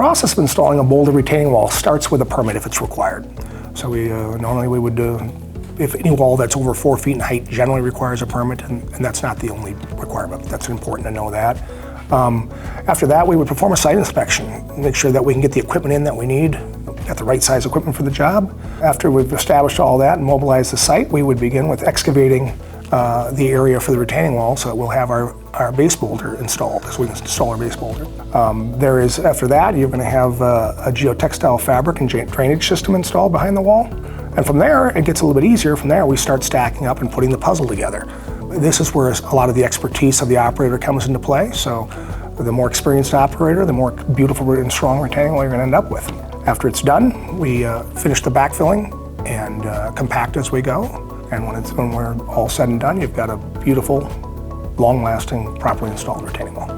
process of installing a boulder retaining wall starts with a permit if it's required. So normally we would if any wall that's over 4 feet in height generally requires a permit, and that's not the only requirement. That's important to know that. After that, we would perform a site inspection, make sure that we can get the equipment in that we need, got the right size equipment for the job. After we've established all that and mobilized the site, we would begin with excavating the area for the retaining wall, so that we'll have our base boulder installed, as we install our base boulder. After that, you're going to have a geo-textile fabric and drainage system installed behind the wall. And from there, it gets a little bit easier. From there, we start stacking up and putting the puzzle together. This is where a lot of the expertise of the operator comes into play. So the more experienced operator, the more beautiful and strong retaining wall you're going to end up with. After it's done, we finish the backfilling and compact as we go. And when we're all said and done, you've got a beautiful, long-lasting, properly installed retaining wall.